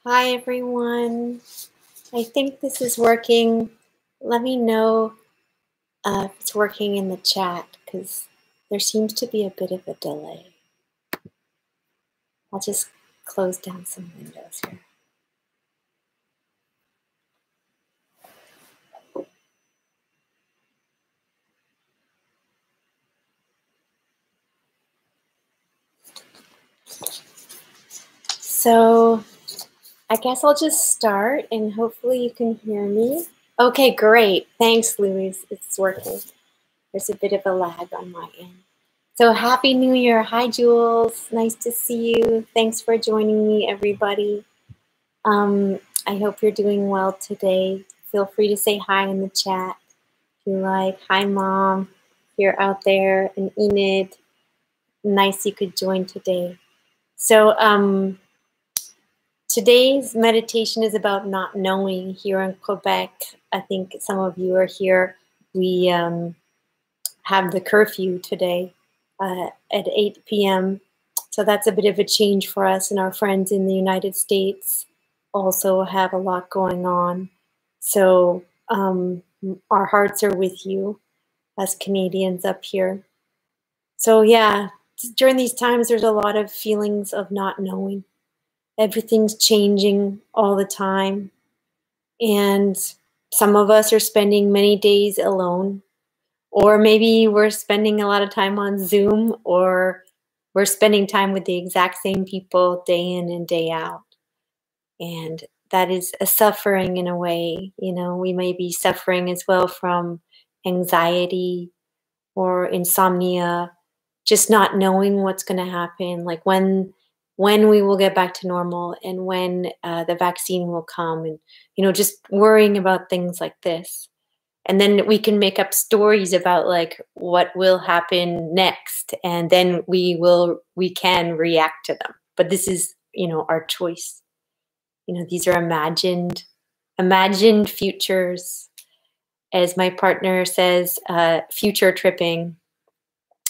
Hi everyone. I think this is working. Let me know if it's working in the chat because there seems to be a bit of a delay. I'll just close down some windows here. So I guess I'll just start and hopefully you can hear me. Okay, great. Thanks, Louise. It's working. There's a bit of a lag on my end. So happy New Year. Hi, Jules. Nice to see you. Thanks for joining me, everybody. I hope you're doing well today. Feel free to say hi in the chat if you like. Hi, Mom. You're out there. And Enid, nice you could join today. So today's meditation is about not knowing here in Quebec. I think some of you are here. We have the curfew today at 8 p.m. So that's a bit of a change for us, and our friends in the United States also have a lot going on. So our hearts are with you as Canadians up here. So yeah, during these times, there's a lot of feelings of not knowing. Everything's changing all the time. And some of us are spending many days alone, or maybe we're spending a lot of time on Zoom, or we're spending time with the exact same people day in and day out. And that is a suffering in a way. You know, we may be suffering as well from anxiety or insomnia, just not knowing what's going to happen, like when we will get back to normal and when the vaccine will come, and, you know, just worrying about things like this. And then we can make up stories about like what will happen next, and then we can react to them. But this is, you know, our choice. You know, these are imagined futures. As my partner says, future tripping.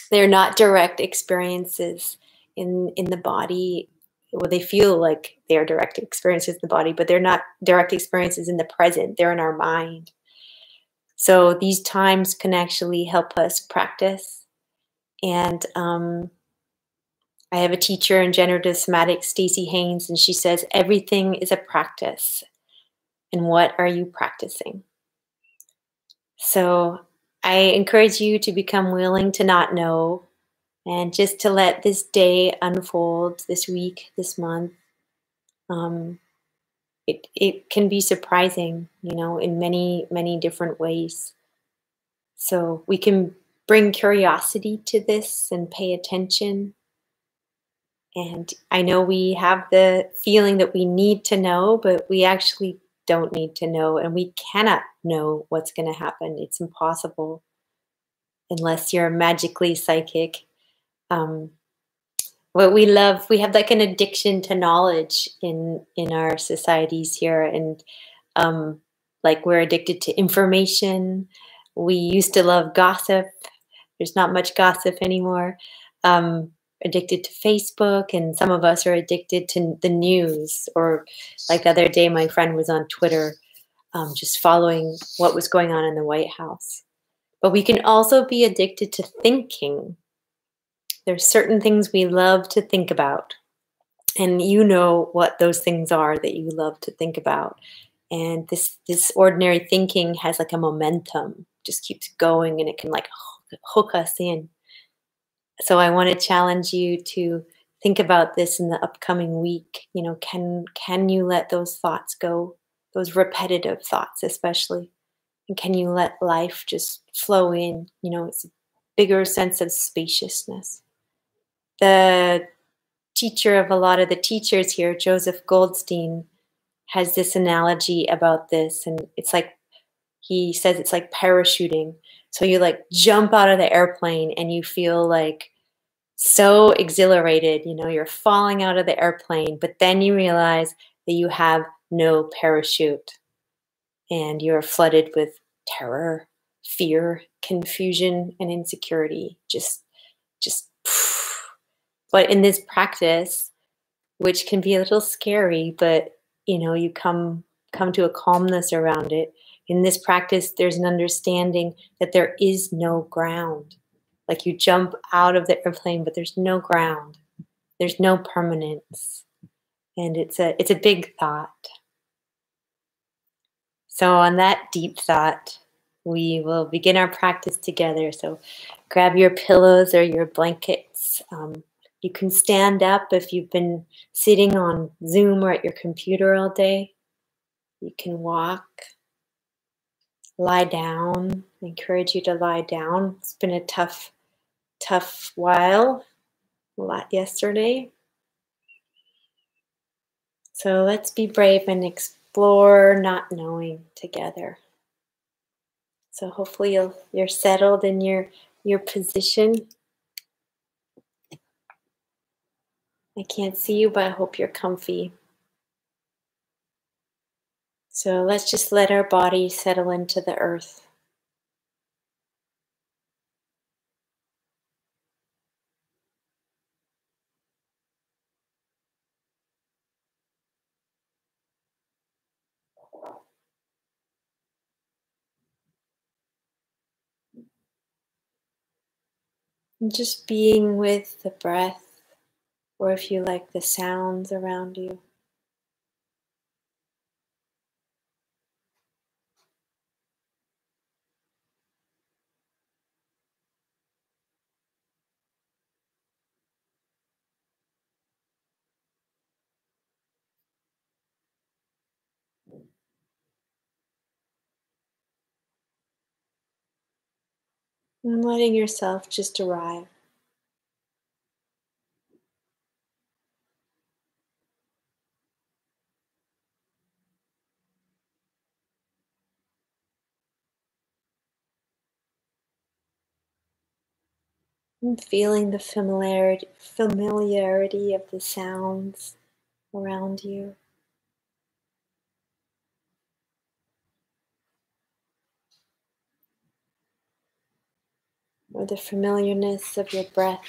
They're not direct experiences in the body. Well, they feel like they are direct experiences in the body, but they're not direct experiences in the present. They're in our mind. So these times can actually help us practice. And I have a teacher in generative somatics, Stacey Haynes, and she says, everything is a practice. And what are you practicing? So I encourage you to become willing to not know, and just to let this day unfold, this week, this month. It can be surprising, you know, in many, many different ways. So we can bring curiosity to this and pay attention. And I know we have the feeling that we need to know, but we actually don't need to know, and we cannot know what's going to happen. It's impossible unless you're magically psychic. What we love, we have like an addiction to knowledge in our societies here, and like we're addicted to information. We used to love gossip. There's not much gossip anymore. Addicted to Facebook, and some of us are addicted to the news. Or like the other day, my friend was on Twitter just following what was going on in the White House. But we can also be addicted to thinking. There's certain things we love to think about, and you know what those things are that you love to think about. And this ordinary thinking has like a momentum, just keeps going, and it can like hook us in. So I want to challenge you to think about this in the upcoming week. You know, can you let those thoughts go, those repetitive thoughts especially? And can you let life just flow in? You know, it's a bigger sense of spaciousness. The teacher of a lot of the teachers here, Joseph Goldstein, has this analogy about this. And it's like, he says it's like parachuting. So you like jump out of the airplane and you feel like so exhilarated, you know, you're falling out of the airplane, but then you realize that you have no parachute and you're flooded with terror, fear, confusion, and insecurity. Just but in this practice, which can be a little scary, but you come to a calmness around it. In this practice, there's an understanding that there is no ground. Like you jump out of the airplane, but there's no ground. There's no permanence. And it's a big thought. So on that deep thought, we will begin our practice together. So grab your pillows or your blankets. You can stand up if you've been sitting on Zoom or at your computer all day. You can walk, lie down. I encourage you to lie down. It's been a tough while, a lot yesterday. So let's be brave and explore not knowing together. So hopefully you're settled in your position. I can't see you, but I hope you're comfy. So let's just let our body settle into the earth. And just being with the breath, or if you like, the sounds around you. And letting yourself just arrive. And feeling the familiarity of the sounds around you. Or the familiarness of your breath.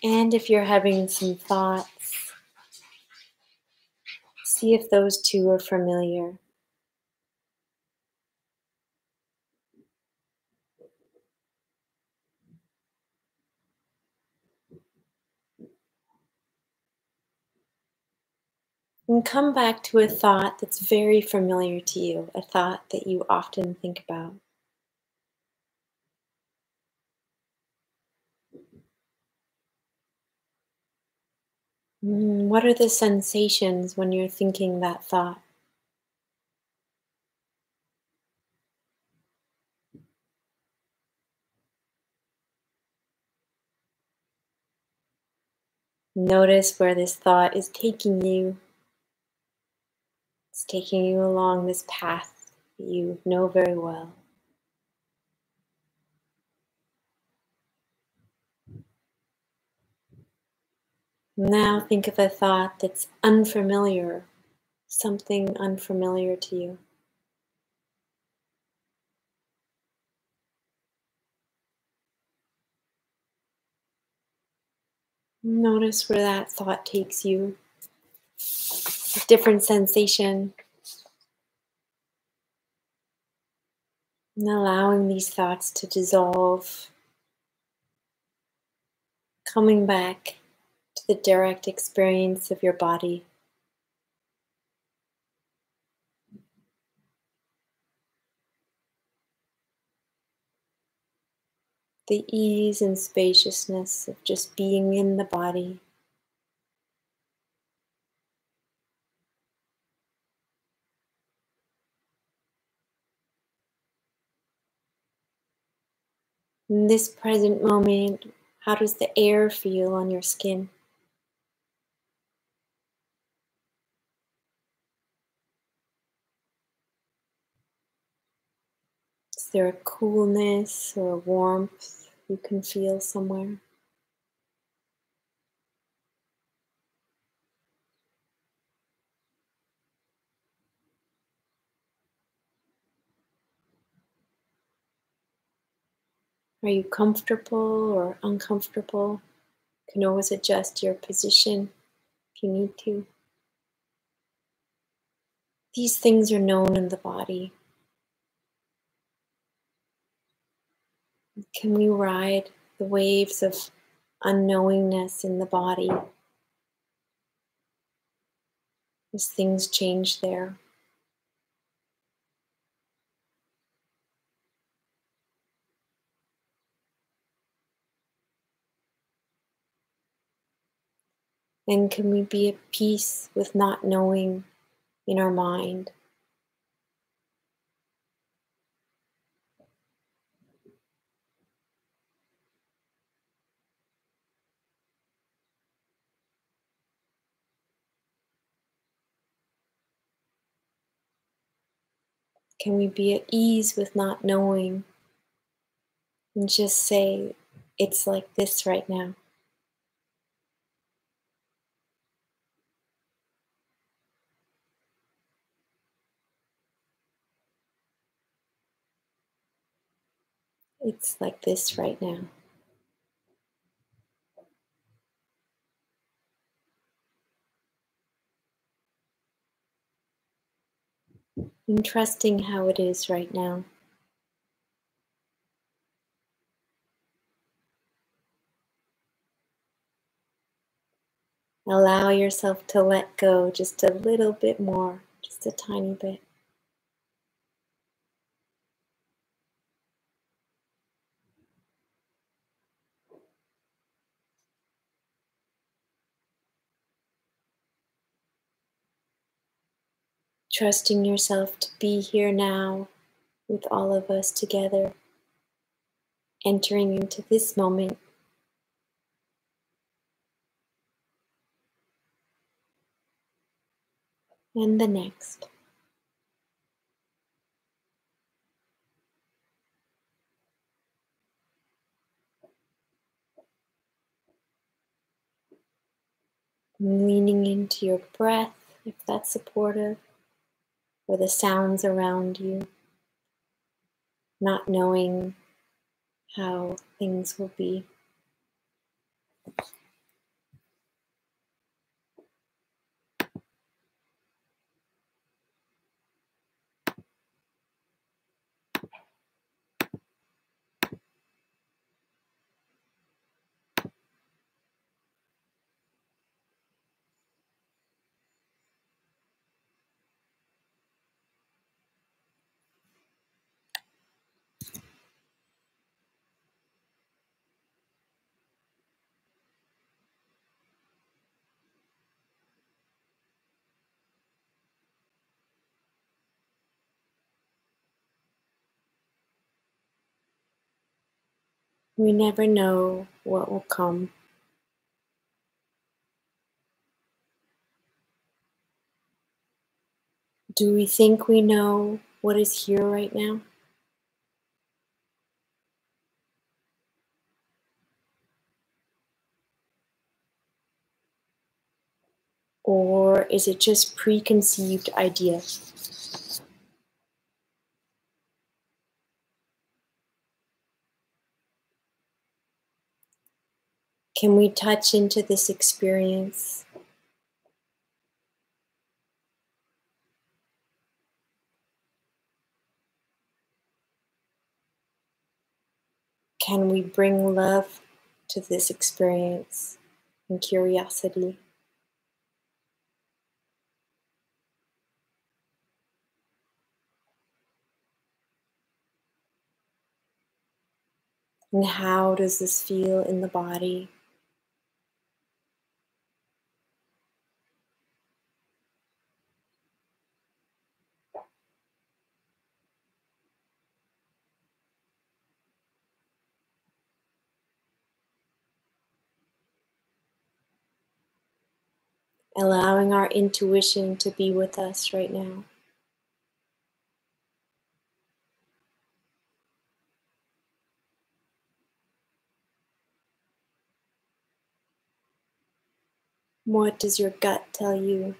And if you're having some thoughts, see if those two are familiar. And come back to a thought that's very familiar to you, a thought that you often think about. What are the sensations when you're thinking that thought? Notice where this thought is taking you. It's taking you along this path that you know very well. Now think of a thought that's unfamiliar, something unfamiliar to you. Notice where that thought takes you. A different sensation. And allowing these thoughts to dissolve. Coming back to the direct experience of your body. The ease and spaciousness of just being in the body. In this present moment, how does the air feel on your skin? Is there a coolness or a warmth you can feel somewhere? Are you comfortable or uncomfortable? You can always adjust your position if you need to. These things are known in the body. Can we ride the waves of unknowingness in the body as things change there? And can we be at peace with not knowing in our mind? Can we be at ease with not knowing and just say, it's like this right now? It's like this right now. And trusting how it is right now. Allow yourself to let go just a little bit more, just a tiny bit. Trusting yourself to be here now with all of us together, entering into this moment and the next. Leaning into your breath, if that's supportive, or the sounds around you, not knowing how things will be. We never know what will come. Do we think we know what is here right now? Or is it just preconceived ideas? Can we touch into this experience? Can we bring love to this experience and curiosity? And how does this feel in the body? Allowing our intuition to be with us right now. What does your gut tell you?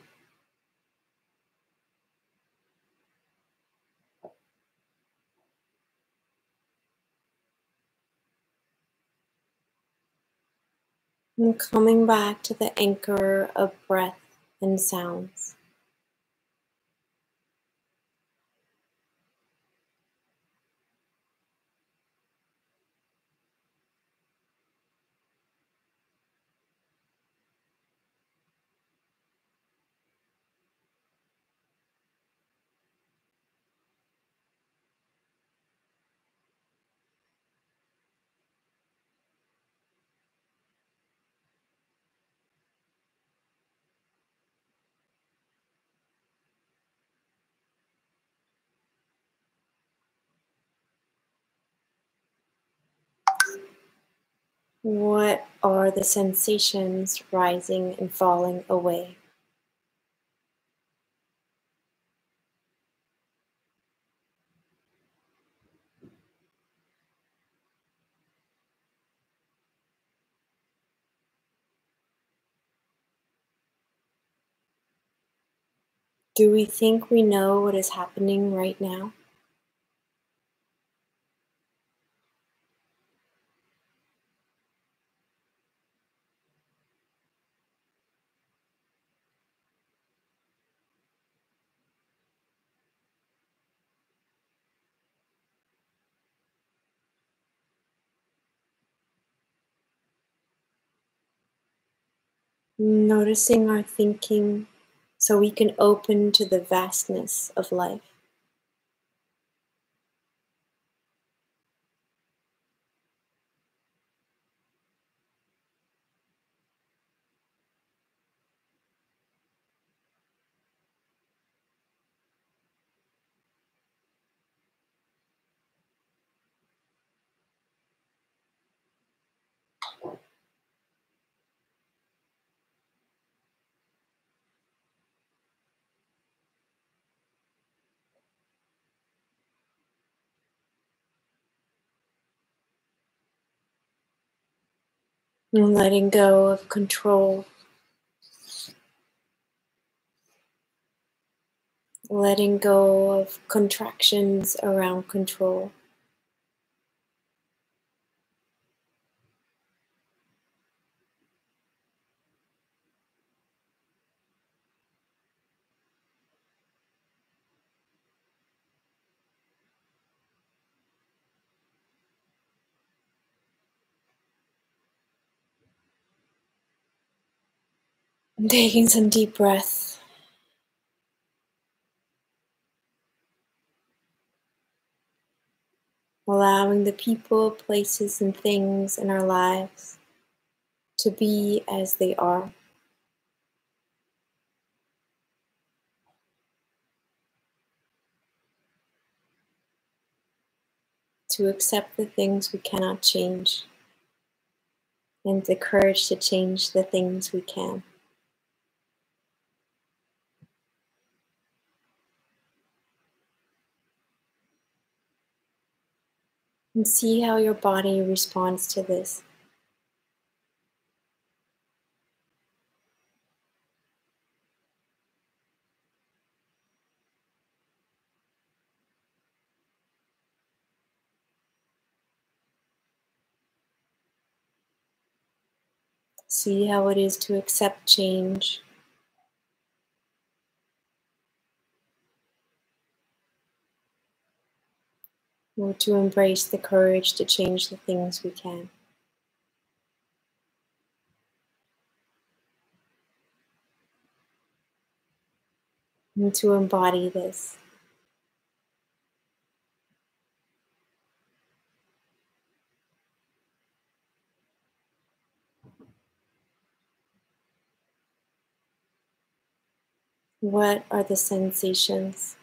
And coming back to the anchor of breath and sounds. What are the sensations rising and falling away? Do we think we know what is happening right now? Noticing our thinking so we can open to the vastness of life. And letting go of control, letting go of contractions around control. And taking some deep breaths. Allowing the people, places, and things in our lives to be as they are. To accept the things we cannot change, and the courage to change the things we can. And see how your body responds to this. See how it is to accept change, or to embrace the courage to change the things we can. And to embody this. What are the sensations?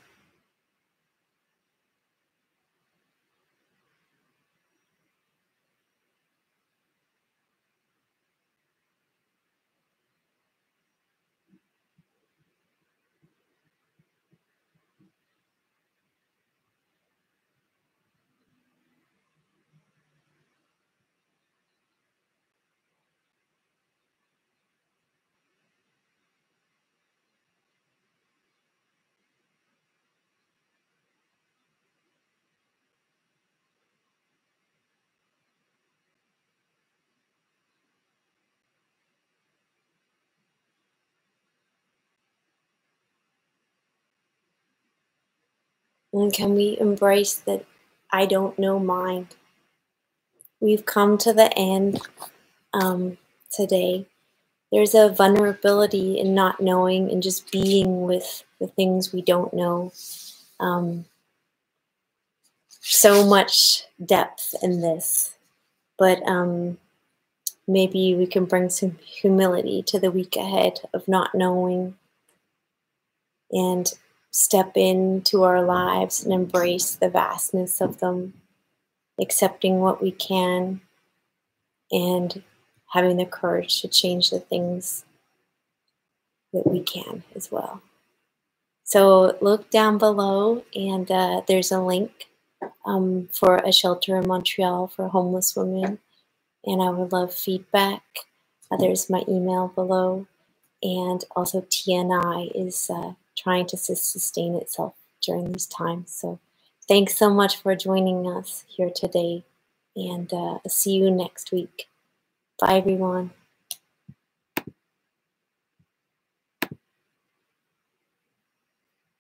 And can we embrace that I don't know mind? We've come to the end today. There's a vulnerability in not knowing and just being with the things we don't know. Um, so much depth in this, but maybe we can bring some humility to the week ahead of not knowing and step into our lives and embrace the vastness of them, accepting what we can and having the courage to change the things that we can as well. So look down below, and there's a link for a shelter in Montreal for homeless women, and I would love feedback. There's my email below, and also TNI is trying to sustain itself during these times. So thanks so much for joining us here today, and see you next week. Bye, everyone.